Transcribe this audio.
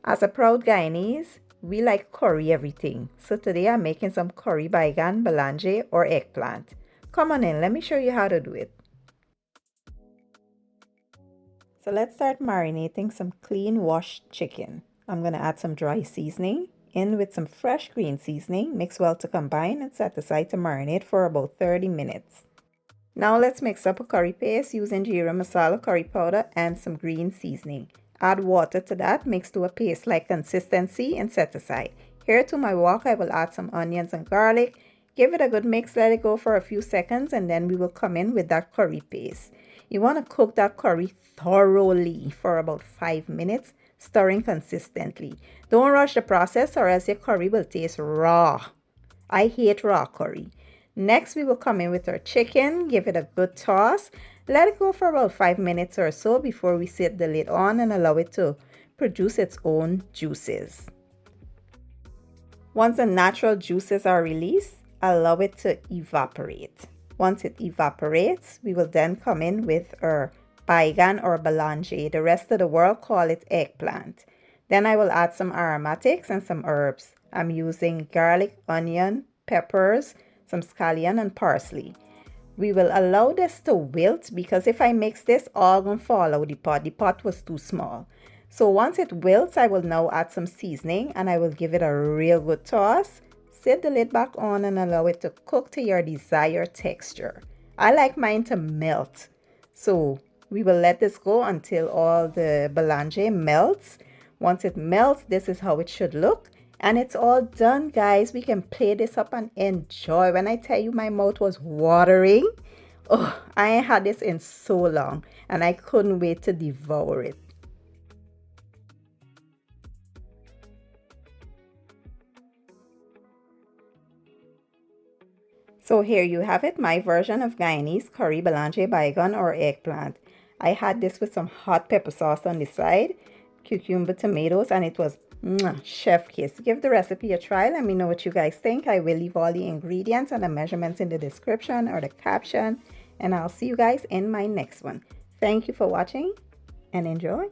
As a proud Guyanese, we like curry everything. So today I'm making some curry baigan, belange or eggplant. Come on in, let me show you how to do it. So let's start marinating some clean washed chicken. I'm going to add some dry seasoning in with some fresh green seasoning. Mix well to combine and set aside to marinate for about 30 minutes. Now let's mix up a curry paste using geera masala, curry powder and some green seasoning. Add water to that, mix to a paste-like consistency and set aside. Here to my wok, I will add some onions and garlic. Give it a good mix, let it go for a few seconds and then we will come in with that curry paste. You want to cook that curry thoroughly for about 5 minutes, stirring consistently. Don't rush the process or else your curry will taste raw. I hate raw curry. Next, we will come in with our chicken, give it a good toss. Let it go for about 5 minutes or so before we set the lid on and allow it to produce its own juices. Once the natural juices are released, allow it to evaporate. Once it evaporates, we will then come in with our baigan or belange. The rest of the world call it eggplant. Then I will add some aromatics and some herbs. I'm using garlic, onion, peppers, some scallion and parsley. We will allow this to wilt because if I mix this, all gonna fall out the pot. The pot was too small. So once it wilts, I will now add some seasoning and I will give it a real good toss. Set the lid back on and allow it to cook to your desired texture. I like mine to melt. So we will let this go until all the belange melts. Once it melts, this is how it should look. And it's all done, guys. We can plate this up and enjoy. When I tell you my mouth was watering, oh, I ain't had this in so long and I couldn't wait to devour it. So here you have it, my version of Guyanese curry belange baigan or eggplant. I had this with some hot pepper sauce on the side, cucumber, tomatoes, and it was chef kiss. Give the recipe a try. Let me know what you guys think. I will leave all the ingredients and the measurements in the description or the caption, and I'll see you guys in my next one. Thank you for watching and enjoy.